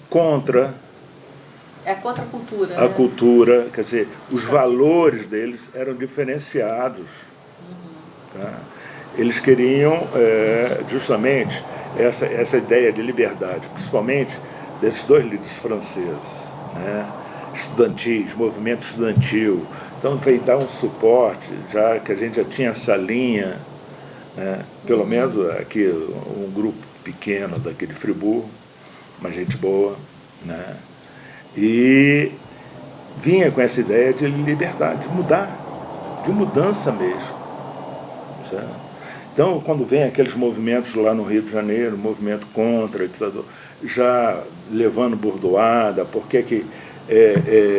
contra a contracultura, a cultura, quer dizer, os valores deles eram diferenciados. Tá? Eles queriam justamente essa ideia de liberdade, principalmente desses dois líderes franceses, né? Estudantis, movimento estudantil. Então veio dar um suporte, já que a gente já tinha essa linha, né? Pelo menos aqui um grupo pequeno daqui de Fribourg, uma gente boa, né? E vinha com essa ideia de liberdade, de mudar, de mudança mesmo. Certo? Então, quando vem aqueles movimentos lá no Rio de Janeiro, movimento contra a ditadura, já levando bordoada, porque que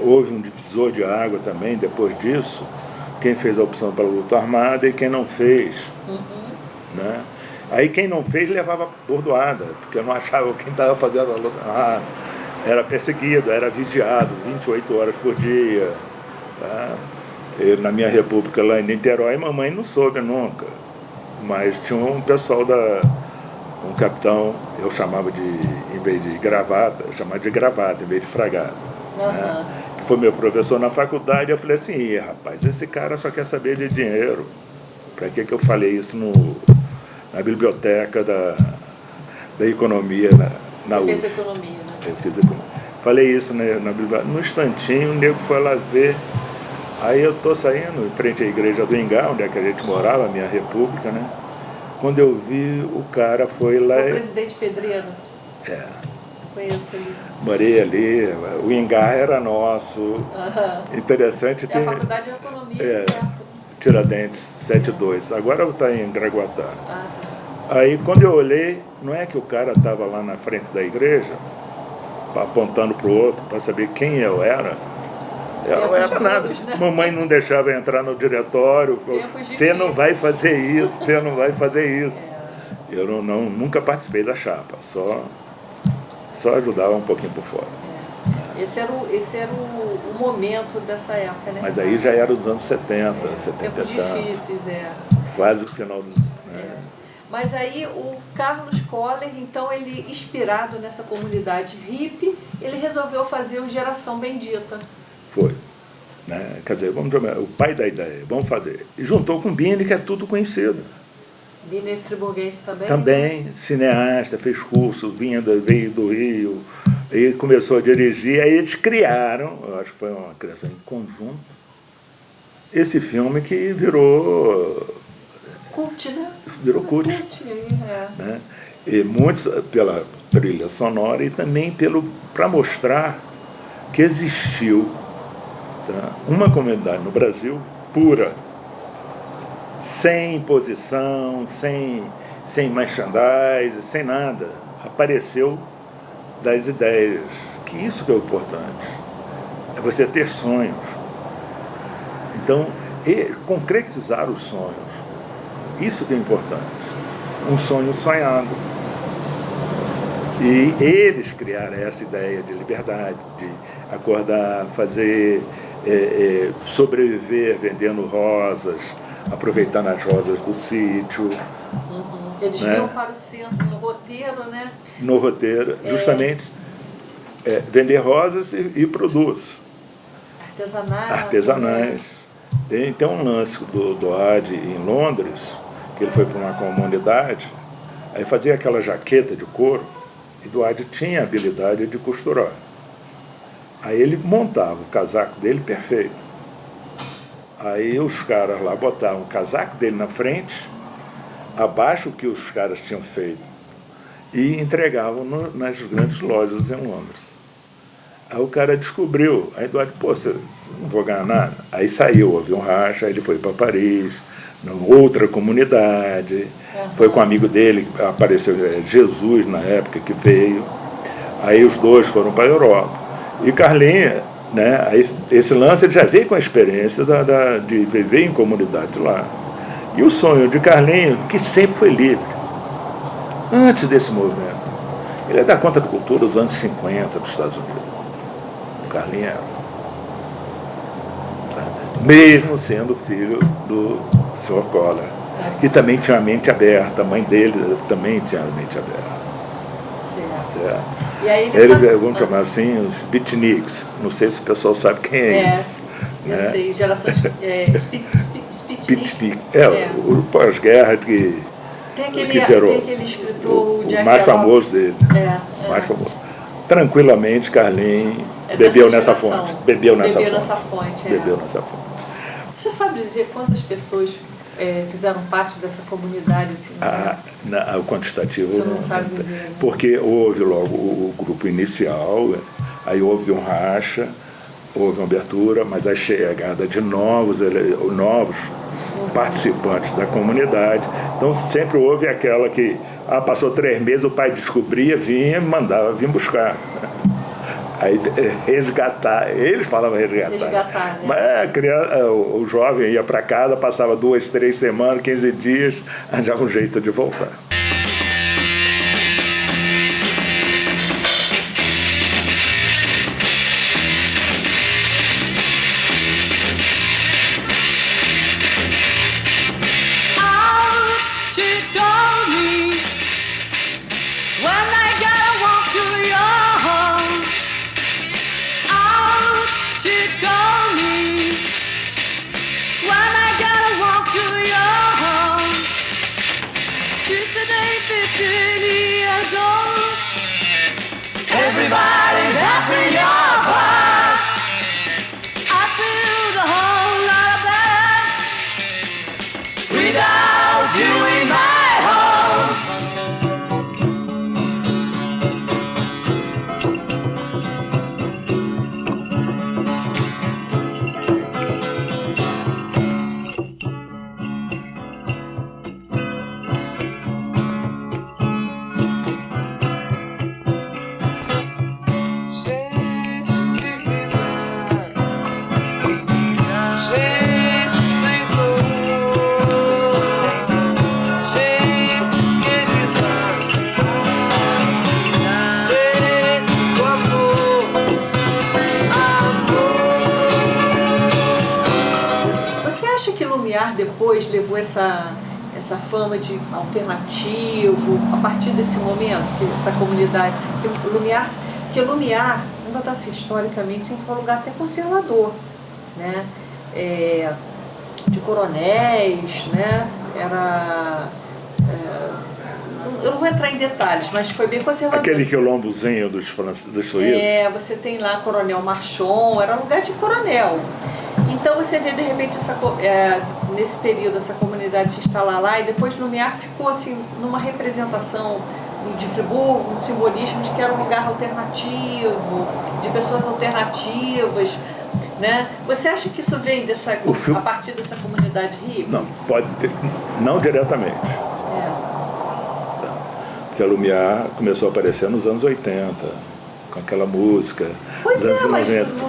houve um divisor de água também depois disso, quem fez a opção para a luta armada e quem não fez. Né? Aí quem não fez levava bordoada, porque não achava quem estava fazendo a luta armada. Era perseguido, era vigiado 28 horas por dia. Tá? Na minha república lá em Niterói, mamãe não soube nunca. Mas tinha um pessoal um capitão, eu chamava de, em vez de gravata, eu chamava de gravata, em vez de fragata. Né? Que foi meu professor na faculdade, eu falei assim, rapaz, esse cara só quer saber de dinheiro. Para que eu falei isso na biblioteca da economia na UF? Você fez economia, né? Eu fiz economia. Falei isso na biblioteca. No instantinho, o nego foi lá ver. Aí eu estou saindo em frente à igreja do Ingá, onde é que a gente morava, a minha república, né? Quando eu vi, o cara foi lá... O presidente Pedreiro. Conheço ali. Morei ali, o Ingá era nosso. Interessante. E a faculdade de economia perto. Tiradentes, 72. Agora está em Graguatá. Aí quando eu olhei, não é que o cara estava lá na frente da igreja, apontando para o outro, para saber quem eu era. Eu não era nada. Né? Mamãe não deixava eu entrar no diretório. Você não vai fazer isso, você não vai fazer isso. Eu nunca participei da chapa, só ajudava um pouquinho por fora. Esse era o momento dessa época, né? Mas aí já era os anos 70, 70 tempos difíceis, quase o final dos... Mas aí o Carlos Koller, então, ele, inspirado nessa comunidade hippie, ele resolveu fazer o Geração Bendita. Foi. Né? Quer dizer, o pai da ideia, vamos fazer. E juntou com Bini, que é tudo conhecido. Bini friburguense também? Também, cineasta, fez curso, veio do Rio, e começou a dirigir. Aí eles criaram, eu acho que foi uma criação em conjunto, esse filme que virou... Cult, né? Virou cult. Né? E muitos pela trilha sonora e também para mostrar que existiu, tá, uma comunidade no Brasil pura, sem imposição, sem merchandising, sem nada. Apareceu das ideias, que isso que é o importante, é você ter sonhos. Então, concretizar os sonhos, isso que é importante, um sonho sonhado. E eles criaram essa ideia de liberdade, de acordar, fazer, sobreviver vendendo rosas, aproveitando as rosas do sítio. Eles vinham para o centro, no roteiro, né? No roteiro, justamente, vender rosas e produtos. Artesanais. Tem um lance do Adi em Londres, que ele foi para uma comunidade, aí fazia aquela jaqueta de couro, e o Adi tinha a habilidade de costurar. Aí ele montava o casaco dele perfeito. Aí os caras lá botavam o casaco dele na frente, abaixo o que os caras tinham feito, e entregavam nas grandes lojas em Londres. Aí o cara descobriu, aí Eduardo, você não vou ganhar nada. Aí saiu, houve um racha, aí ele foi para Paris, em outra comunidade, foi com um amigo dele, que apareceu Jesus na época que veio, aí os dois foram para a Europa. E Carlinha, né, aí esse lance ele já veio com a experiência de viver em comunidade lá. E o sonho de Carlinho, que sempre foi livre, antes desse movimento. Ele é da conta de cultura dos anos 50 dos Estados Unidos. Carlinhos era. Mesmo sendo filho do Sr. Koller, que também tinha a mente aberta, a mãe dele também tinha a mente aberta. E aí Eles, vamos chamar assim, os beatniks. Não sei se o pessoal sabe quem é isso. Eu sei, gerações Beatnik. O pós-guerra que gerou. Tem aquele escritor, o Jack mais Kerouac. famoso dele. Mais famoso. Tranquilamente, Carlin bebeu nessa fonte. Bebeu nessa fonte. Você sabe dizer quantas pessoas fizeram parte dessa comunidade? Assim, o quantitativo você não sabe dizer, né? Porque houve logo o grupo inicial, aí houve um racha, houve uma abertura, mas a chegada de novos participantes da comunidade. Então sempre houve aquela que passou 3 meses, o pai descobria, vinha e mandava vir buscar. Aí resgatar, eles falavam resgatar. Né? Mas o jovem ia para casa, passava 2, 3 semanas, 15 dias, arranjava um jeito de voltar. Everybody's happy, but I feel a whole lot better without you in my home. Depois levou essa fama de alternativo a partir desse momento, que essa comunidade, porque Lumiar, vamos botar assim, historicamente, sempre foi um lugar até conservador, né? De coronéis, né? Eu não vou entrar em detalhes, mas foi bem conservador. Aquele quilombozinho dos suíços. Você tem lá Coronel Marchon, era um lugar de coronel. Então você vê de repente nesse período essa comunidade se instalar lá e depois Lumiar ficou assim numa representação de Friburgo, um simbolismo de que era um lugar alternativo, de pessoas alternativas, né? Você acha que isso vem a partir dessa comunidade hippie? Não, pode ter, não diretamente. Porque a Lumiar começou a aparecer nos anos 80. Com aquela música. Pois mas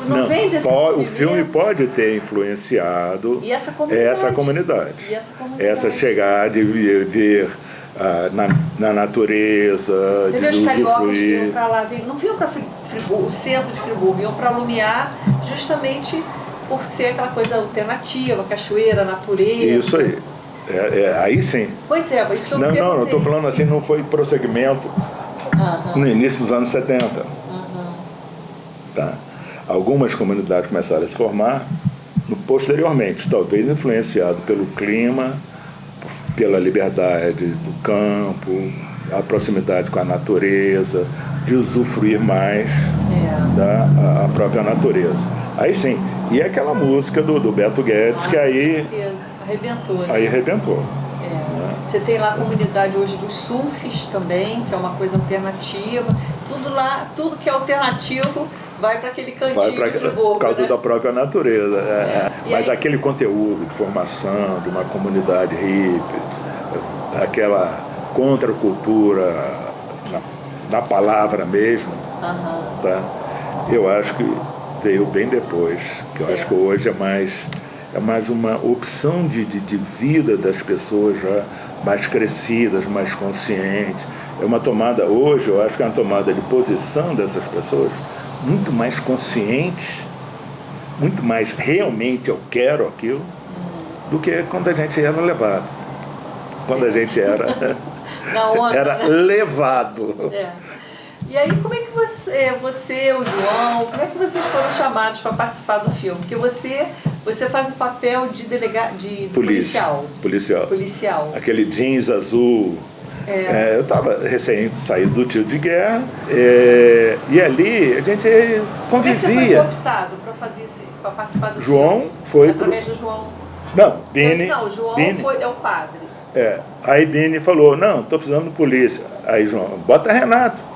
não vem desse O filme pode ter influenciado essa comunidade. Essa chegada de ver na natureza, você vê os cariocas que iam para lá, não vinham para Friburgo, o centro de Friburgo, iam para Lumiar justamente por ser aquela coisa alternativa, cachoeira, natureza. Isso aí. Aí sim. Pois mas isso que eu me perguntei. Não estou falando assim, não foi prosseguimento no início dos anos 70. Tá? Algumas comunidades começaram a se formar posteriormente, talvez influenciado pelo clima, pela liberdade do campo, a proximidade com a natureza, de usufruir mais da própria natureza. Aí sim, e aquela música do Beto Guedes, que aí arrebentou. Né? Aí arrebentou. Você tem lá a comunidade hoje dos surfs também, que é uma coisa alternativa. Tudo lá, tudo que é alternativo vai para aquele cantinho de Friburgo, por causa da própria natureza. Mas aí, aquele conteúdo de formação de uma comunidade hippie, aquela contracultura na palavra mesmo, tá? Eu acho que veio bem depois. Que eu acho que hoje é mais uma opção de vida das pessoas já mais crescidas, mais conscientes. É uma tomada, hoje eu acho que é uma tomada de posição dessas pessoas muito mais conscientes, muito mais realmente eu quero aquilo, do que quando a gente era levado. Quando a gente era, na onda, era levado. E aí, como é que você, o João, como é que vocês foram chamados para participar do filme? Porque você faz o papel de policial. Aquele jeans azul. Eu estava recém saído do tiro de guerra e ali a gente convivia. Como é que você foi cooptado para participar do João filme? foi através do João? Não, Bini. Não, o João Bini, é o padre. Aí Bini falou, não, estou precisando de polícia. Aí João, bota Renato.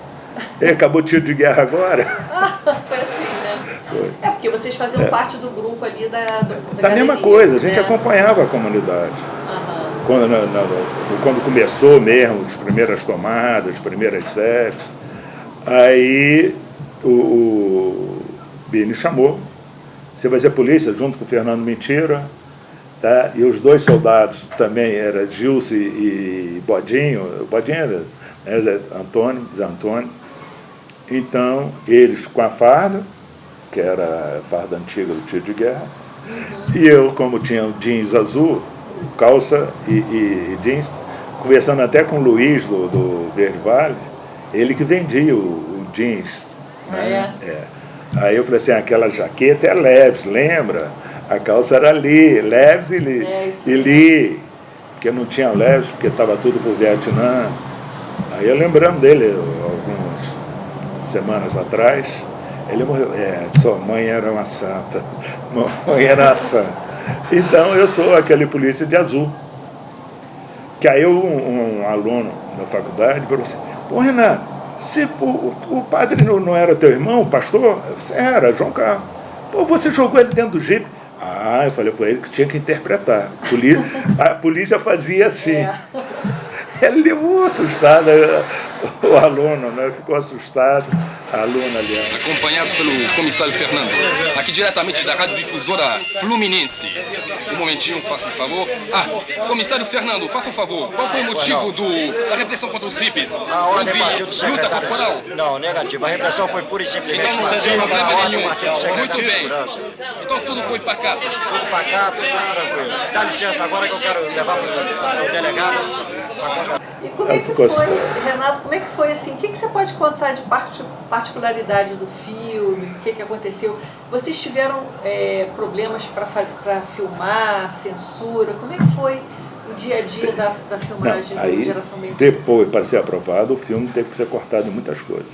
Ele acabou o tiro de guerra agora. Foi assim, né? Foi. Porque vocês faziam parte do grupo ali da mesma coisa, a gente acompanhava a comunidade. Quando começou mesmo, as primeiras tomadas, as primeiras sedes, aí o Bini chamou, você vai ser polícia junto com o Fernando Mentira, tá? E os dois soldados também eram Gilce e Bodinho, o Bodinho era Zé Antônio, então eles com a farda, que era a farda antiga do tiro de guerra, e eu, como tinha o jeans azul, calça e jeans, conversando até com o Luiz do Verde Vale, ele que vendia o jeans. Né? Aí eu falei assim, aquela jaqueta é Leves, lembra? A calça era Leves e Lee, porque não tinha Leves, porque estava tudo pro Vietnã. Aí eu lembrando dele, algumas semanas atrás, ele morreu. Sua mãe era uma santa, mamãe era uma santa. Então eu sou aquele polícia de azul. Que aí um aluno da faculdade falou assim, pô Renato, se o padre não era teu irmão, o pastor? Era, João Carlos. Pô, você jogou ele dentro do jipe? Eu falei para ele que tinha que interpretar. A polícia fazia assim. Ele ficou assustado, o aluno, né? Ficou assustado, a aluna ali. Acompanhados pelo comissário Fernando, aqui diretamente da Rádio Difusora Fluminense. Um momentinho, faça um favor. Comissário Fernando, faça um favor. Qual foi o motivo da repressão contra os hippies? Houve luta corporal? Não, negativo. A repressão foi pura e simplesmente. Então não teve problema nenhum. Muito bem. Então tudo foi pacato. Tudo pacato, tudo tranquilo. Dá licença agora que eu quero levar para o delegado. E como é que foi, Renato, como é que foi assim? O que você pode contar de particularidade do filme? O que aconteceu? Vocês tiveram problemas para filmar, censura? Como é que foi o dia a dia da filmagem do Geração Bem? Depois, para ser aprovado, o filme teve que ser cortado em muitas coisas.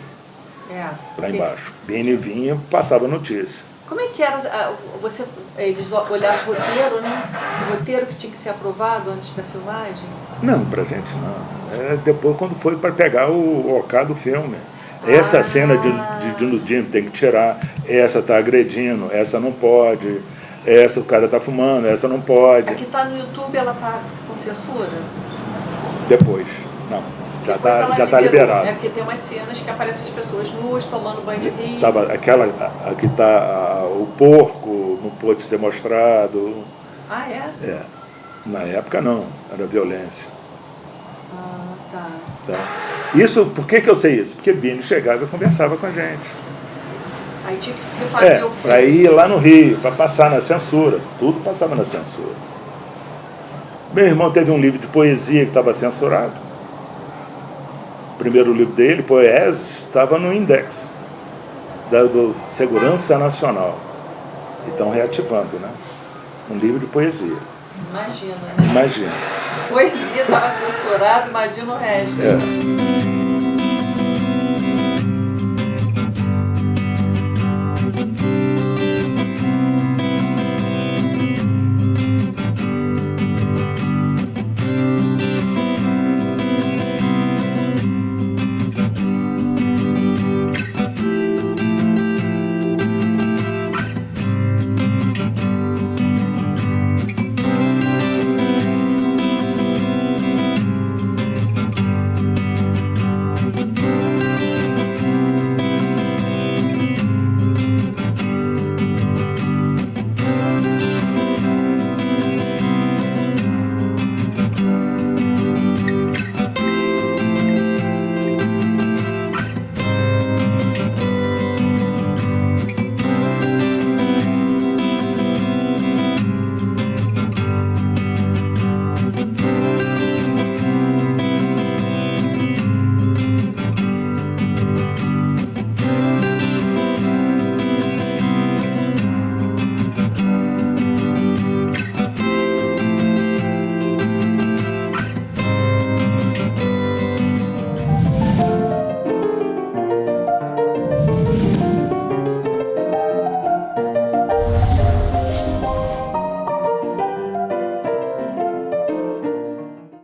Lá embaixo. Bini vinha, passava notícia. Como é que era? Eles olhavam o roteiro, né? O roteiro que tinha que ser aprovado antes da filmagem? Não, pra gente não. Depois quando foi para pegar o OK do filme. Essa cena de nudismo tem que tirar, essa está agredindo, essa não pode, essa o cara está fumando, essa não pode. A que está no YouTube, ela está com censura? Depois, não. Já está liberado. Porque tem umas cenas que aparecem as pessoas nuas tomando banho de rio. Aqui está o porco, não pôde ser mostrado. Na época não, era violência. Tá. Isso, por que eu sei isso? Porque Bini chegava e conversava com a gente. Aí tinha que refazer o filme. Para ir lá no Rio, para passar na censura. Tudo passava na censura. Meu irmão teve um livro de poesia que estava censurado. O primeiro livro dele, Poeses, estava no Index do Segurança Nacional. E estão reativando, né? Um livro de poesia. Imagina, né? Imagina. Poesia estava censurada, imagina o resto.